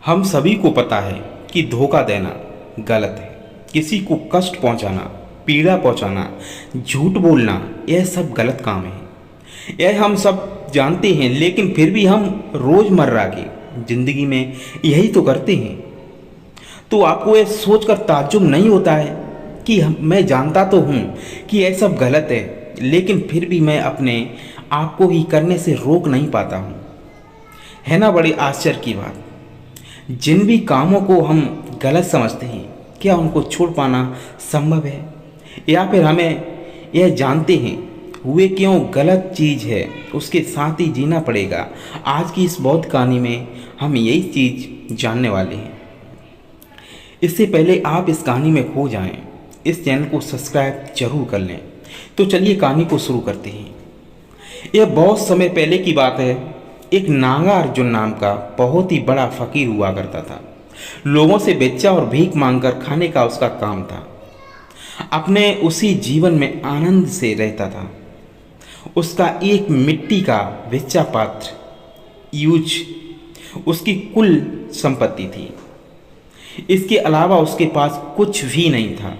हम सभी को पता है कि धोखा देना गलत है। किसी को कष्ट पहुंचाना, पीड़ा पहुंचाना, झूठ बोलना, यह सब गलत काम है। यह हम सब जानते हैं, लेकिन फिर भी हम रोज़मर्रा की ज़िंदगी में यही तो करते हैं। तो आपको यह सोचकर ताज्जुब नहीं होता है कि मैं जानता तो हूँ कि यह सब गलत है, लेकिन फिर भी मैं अपने आप को ही करने से रोक नहीं पाता हूँ। है ना बड़ी आश्चर्य की बात। जिन भी कामों को हम गलत समझते हैं, क्या उनको छोड़ पाना संभव है, या फिर हमें यह जानते हैं हुए क्यों गलत चीज़ है, उसके साथ ही जीना पड़ेगा। आज की इस बौद्ध कहानी में हम यही चीज़ जानने वाले हैं। इससे पहले आप इस कहानी में खो जाएं, इस चैनल को सब्सक्राइब जरूर कर लें। तो चलिए कहानी को शुरू करते हैं। यह बहुत समय पहले की बात है। एक नागा अर्जुन नाम का बहुत ही बड़ा फकीर हुआ करता था। लोगों से बेचा और भीख मांगकर खाने का उसका काम था। अपने उसी जीवन में आनंद से रहता था। उसका एक मिट्टी का बेचा पात्र यूज उसकी कुल संपत्ति थी। इसके अलावा उसके पास कुछ भी नहीं था।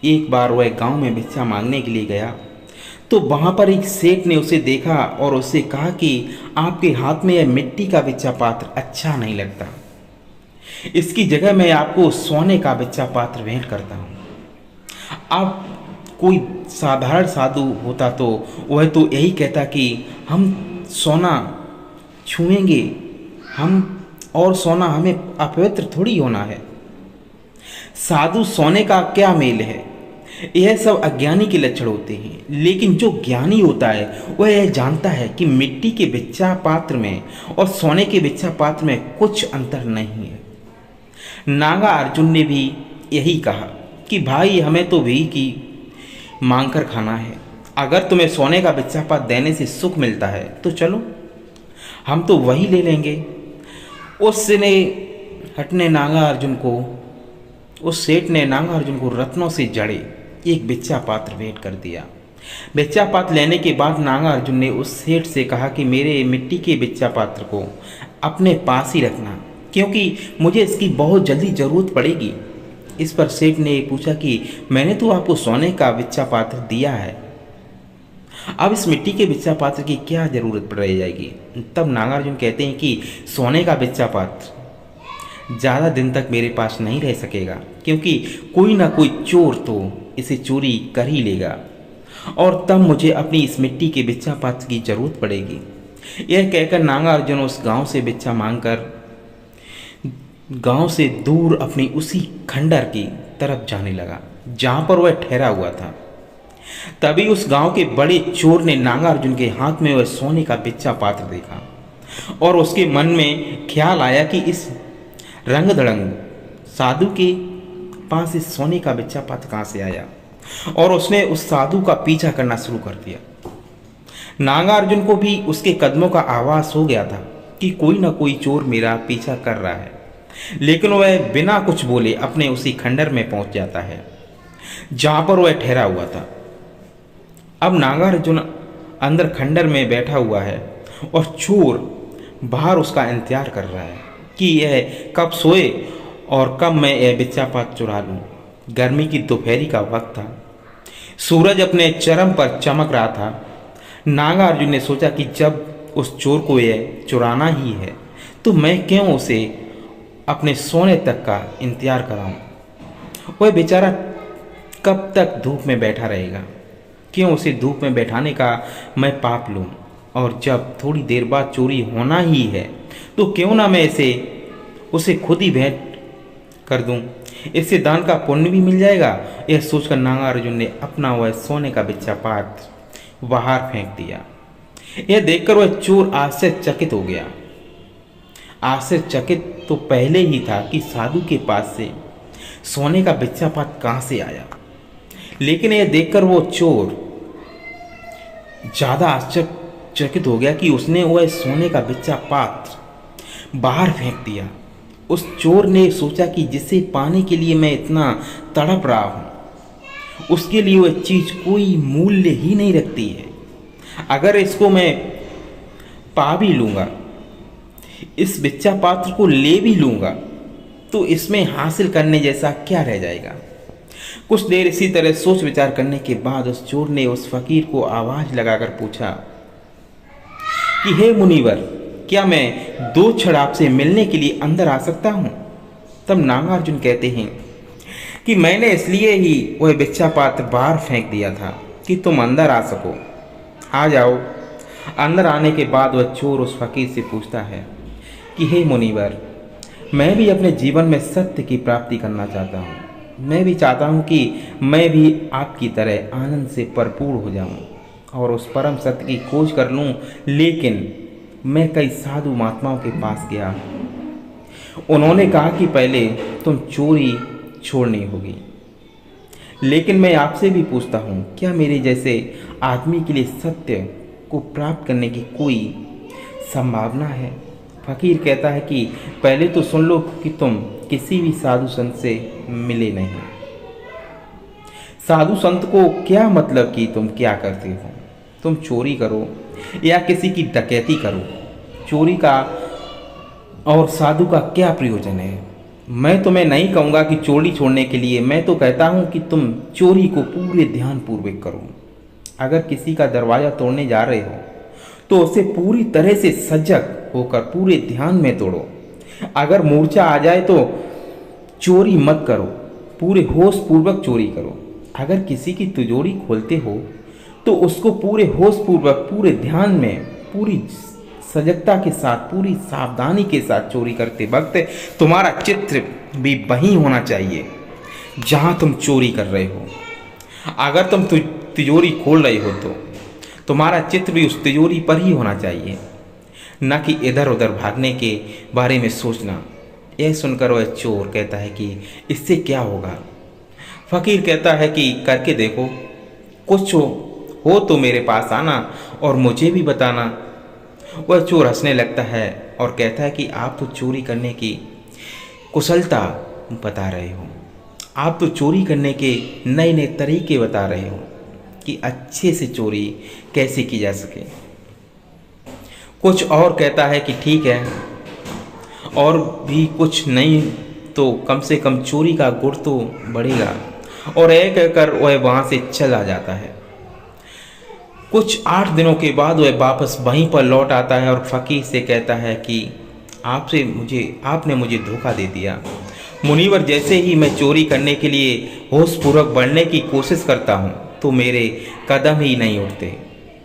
एक बार वह गांव में भिक्षा मांगने के लिए गया तो वहां पर एक सेठ ने उसे देखा और उससे कहा कि आपके हाथ में यह मिट्टी का भिक्षा पात्र अच्छा नहीं लगता, इसकी जगह मैं आपको सोने का भिक्षा पात्र भेंट करता हूँ। अब कोई साधारण साधु होता तो वह तो यही कहता कि हम सोना छुएंगे, हम और सोना हमें अपवित्र थोड़ी होना है। साधु सोने का क्या मेल है। यह सब अज्ञानी के लक्षण होते हैं, लेकिन जो ज्ञानी होता है वह यह जानता है कि मिट्टी के भिक्षा पात्र में और सोने के भिक्षा पात्र में कुछ अंतर नहीं है। नागा अर्जुन ने भी यही कहा कि भाई हमें तो भीख की मांग कर खाना है। अगर तुम्हें सोने का भिक्षा पात्र देने से सुख मिलता है तो चलो, हम तो वही ले लेंगे। उस सेठ ने नागा अर्जुन को रत्नों से जड़े एक भिक्षा पात्र भेंट कर दिया। भिक्षा पात्र लेने के बाद नागा अर्जुन ने उस सेठ से कहा कि मेरे मिट्टी के भिक्षा पात्र को अपने पास ही रखना, क्योंकि मुझे इसकी बहुत जल्दी ज़रूरत पड़ेगी। इस पर सेठ ने पूछा कि मैंने तो आपको सोने का भिक्षा पात्र दिया है, अब इस मिट्टी के भिक्षा पात्र की क्या ज़रूरत पड़ रह जाएगी। तब नागा अर्जुन कहते हैं कि सोने का भिक्षा पात्र ज़्यादा दिन तक मेरे पास नहीं रह सकेगा, क्योंकि कोई ना कोई चोर तो इसे चोरी कर ही लेगा, और तब मुझे अपनी इस मिट्टी के भिक्षा पात्र की जरूरत पड़ेगी। यह कहकर नागा अर्जुन उस गांव से भिक्षा मांगकर गांव से दूर अपनी उसी खंडर की तरफ जाने लगा जहां पर वह ठहरा हुआ था। तभी उस गांव के बड़े चोर ने नागा अर्जुन के हाथ में वह सोने का भिक्षा पात्र देखा और उसके मन में ख्याल आया कि इस रंग धड़ंग साधु के पास इस सोने का भिक्षा पात्र कहाँ से आया, और उसने उस साधु का पीछा करना शुरू कर दिया। नागा अर्जुन को भी उसके कदमों का आभास हो गया था कि कोई ना कोई चोर मेरा पीछा कर रहा है, लेकिन वह बिना कुछ बोले अपने उसी खंडर में पहुंच जाता है जहां पर वह ठहरा हुआ था। अब नागा अर्जुन अंदर खंडर में बैठा हुआ है और चोर बाहर उसका इंतजार कर रहा है कि यह कब सोए और कब मैं यह भिक्षा पात्र चुरा लूँ। गर्मी की दोपहरी का वक्त था, सूरज अपने चरम पर चमक रहा था। नागा अर्जुन ने सोचा कि जब उस चोर को यह चुराना ही है तो मैं क्यों उसे अपने सोने तक का इंतजार कराऊं। वह बेचारा कब तक धूप में बैठा रहेगा, क्यों उसे धूप में बैठाने का मैं पाप लूं, और जब थोड़ी देर बाद चोरी होना ही है तो क्यों ना मैं उसे खुद ही भेंट कर दूं। इससे दान का पुण्य भी मिल जाएगा। यह सोचकर नागा अर्जुन ने अपना वह सोने का भिक्षा पात्र बाहर फेंक दिया। यह देखकर वह चोर आश्चर्यचकित हो गया। आश्चर्यचकित तो पहले ही था कि साधु के पास से सोने का भिक्षा पात्र कहाँ से आया, लेकिन यह देखकर वो चोर ज़्यादा आश्चर्यचकित हो गया कि उसने वह सोने का भिक्षा पात्र बाहर फेंक दिया। उस चोर ने सोचा कि जिसे पाने के लिए मैं इतना तड़प रहा हूँ, उसके लिए वह चीज़ कोई मूल्य ही नहीं रखती है। अगर इसको मैं पा भी लूँगा इस भिक्षा पात्र को ले भी लूंगा तो इसमें हासिल करने जैसा क्या रह जाएगा। कुछ देर इसी तरह सोच विचार करने के बाद उस चोर ने उस फकीर को आवाज लगाकर पूछा कि हे मुनिवर, क्या मैं 2 क्षण आपसे मिलने के लिए अंदर आ सकता हूं? तब नागार्जुन कहते हैं कि मैंने इसलिए ही वह भिक्षा पात्र बाहर फेंक दिया था कि तुम अंदर आ सको। आ जाओ। अंदर आने के बाद वह चोर उस फकीर से पूछता है कि हे मुनिवर, मैं भी अपने जीवन में सत्य की प्राप्ति करना चाहता हूँ। मैं भी चाहता हूँ कि मैं भी आपकी तरह आनंद से भरपूर हो जाऊँ और उस परम सत्य की खोज कर लूँ। लेकिन मैं कई साधु महात्माओं के पास गया। उन्होंने कहा कि पहले तुम चोरी छोड़नी होगी। लेकिन मैं आपसे भी पूछता हूँ, क्या मेरे जैसे आदमी के लिए सत्य को प्राप्त करने की कोई संभावना है? फकीर कहता है कि पहले तो सुन लो कि तुम किसी भी साधु संत से मिले नहीं। साधु संत को क्या मतलब कि तुम क्या करते हो? तुम चोरी करो या किसी की डकैती करो, चोरी का और साधु का क्या प्रयोजन है? मैं तुम्हें नहीं कहूँगा कि चोरी छोड़ने के लिए, मैं तो कहता हूँ कि तुम चोरी को पूरे ध्यान पूर्वक करो। अगर किसी का दरवाज़ा तोड़ने जा रहे हो तो उसे पूरी तरह से सजग होकर पूरे ध्यान में तोड़ो। अगर मूर्छा आ जाए तो चोरी मत करो, पूरे होश पूर्वक चोरी करो। अगर किसी की तिजोरी खोलते हो तो उसको पूरे होश पूर्वक, पूरे ध्यान में, पूरी सजगता के साथ, पूरी सावधानी के साथ चोरी करते वक्त तुम्हारा चित्र भी वहीं होना चाहिए जहां तुम चोरी कर रहे हो। अगर तुम तिजोरी खोल रहे हो तो तुम्हारा चित्र भी उस तिजोरी पर ही होना चाहिए, न कि इधर उधर भागने के बारे में सोचना। यह सुनकर वह चोर कहता है कि इससे क्या होगा? फकीर कहता है कि करके देखो, कुछ हो तो मेरे पास आना और मुझे भी बताना। वह चोर हंसने लगता है और कहता है कि आप तो चोरी करने की कुशलता बता रहे हो, आप तो चोरी करने के नए नए तरीके बता रहे हो कि अच्छे से चोरी कैसे की जा सके। कुछ और कहता है कि ठीक है, और भी कुछ नहीं तो कम से कम चोरी का गुण तो बढ़ेगा। और यह कहकर वह वहाँ से चला जाता है। कुछ 8 दिनों के बाद वह वापस वहीं पर लौट आता है और फकीर से कहता है कि आपने मुझे धोखा दे दिया। मुनिवर, जैसे ही मैं चोरी करने के लिए होशपूर्वक बढ़ने की कोशिश करता हूँ तो मेरे कदम ही नहीं उठते।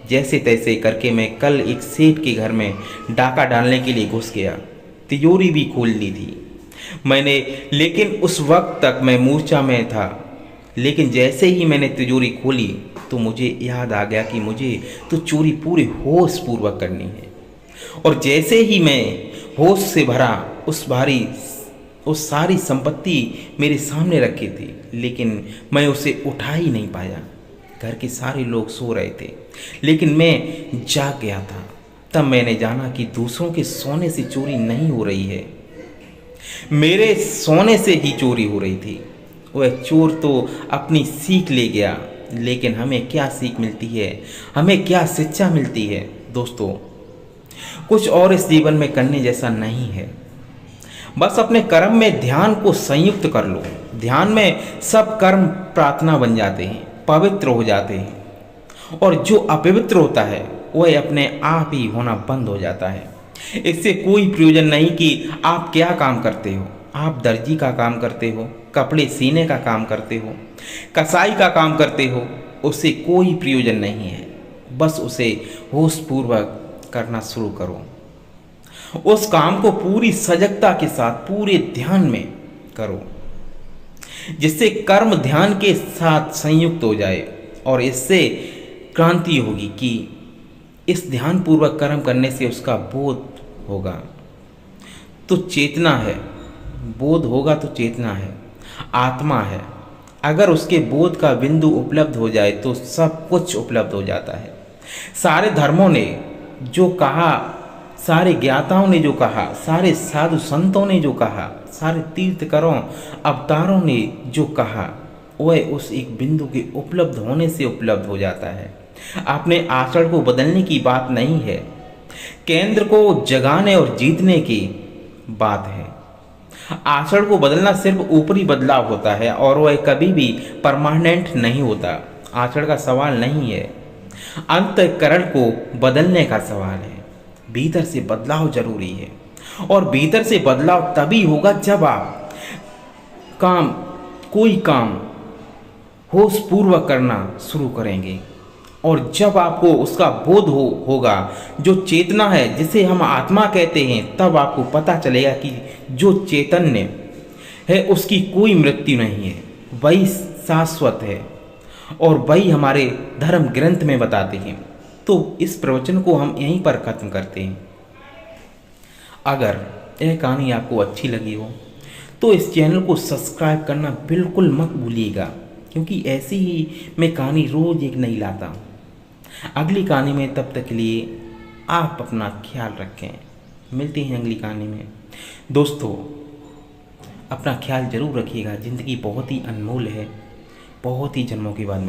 जैसे तैसे करके मैं कल एक सेठ के घर में डाका डालने के लिए घुस गया। तिजोरी भी खोल ली थी मैंने, लेकिन उस वक्त तक मैं मूर्छा में था। लेकिन जैसे ही मैंने तिजोरी खोली तो मुझे याद आ गया कि मुझे तो चोरी पूरे होश पूर्वक करनी है। और जैसे ही मैं होश से भरा, उस सारी संपत्ति मेरे सामने रखी थी, लेकिन मैं उसे उठा ही नहीं पाया। घर के सारे लोग सो रहे थे लेकिन मैं जाग गया था। तब मैंने जाना कि दूसरों के सोने से चोरी नहीं हो रही है, मेरे सोने से ही चोरी हो रही थी। वह चोर तो अपनी सीख ले गया, लेकिन हमें क्या सीख मिलती है, हमें क्या शिक्षा मिलती है? दोस्तों, कुछ और इस जीवन में करने जैसा नहीं है। बस अपने कर्म में ध्यान को संयुक्त कर लो। ध्यान में सब कर्म प्रार्थना बन जाते हैं, पवित्र हो जाते हैं, और जो अपवित्र होता है वह अपने आप ही होना बंद हो जाता है। इससे कोई प्रयोजन नहीं कि आप क्या काम करते हो। आप दर्जी का काम करते हो, कपड़े सीने का काम करते हो, कसाई का काम करते हो, उससे कोई प्रयोजन नहीं है। बस उसे होशपूर्वक करना शुरू करो। उस काम को पूरी सजगता के साथ, पूरे ध्यान में करो, जिससे कर्म ध्यान के साथ संयुक्त हो जाए। और इससे क्रांति होगी कि इस ध्यान पूर्वक कर्म करने से उसका बोध होगा तो चेतना है, बोध होगा तो चेतना है, आत्मा है। अगर उसके बोध का बिंदु उपलब्ध हो जाए तो सब कुछ उपलब्ध हो जाता है। सारे धर्मों ने जो कहा, सारे ज्ञाताओं ने जो कहा, सारे साधु संतों ने जो कहा, सारे तीर्थकरों अवतारों ने जो कहा, वह उस एक बिंदु के उपलब्ध होने से उपलब्ध हो जाता है। अपने आचरण को बदलने की बात नहीं है, केंद्र को जगाने और जीतने की बात है। आचरण को बदलना सिर्फ ऊपरी बदलाव होता है और वह कभी भी परमानेंट नहीं होता। आचरण का सवाल नहीं है, अंतःकरण को बदलने का सवाल है। भीतर से बदलाव जरूरी है और भीतर से बदलाव तभी होगा जब आप कोई काम होश पूर्वक करना शुरू करेंगे और जब आपको उसका बोध होगा, जो चेतना है जिसे हम आत्मा कहते हैं, तब आपको पता चलेगा कि जो चैतन्य है उसकी कोई मृत्यु नहीं है, वही शाश्वत है और वही हमारे धर्म ग्रंथ में बताते हैं। तो इस प्रवचन को हम यहीं पर ख़त्म करते हैं। अगर यह कहानी आपको अच्छी लगी हो तो इस चैनल को सब्सक्राइब करना बिल्कुल मत भूलिएगा, क्योंकि ऐसी ही मैं कहानी रोज़ एक नई लाता हूँ। अगली कहानी में, तब तक के लिए आप अपना ख्याल रखें। मिलते हैं अगली कहानी में। दोस्तों, अपना ख्याल ज़रूर रखिएगा। ज़िंदगी बहुत ही अनमोल है, बहुत ही जन्मों के बाद मिलते हैं।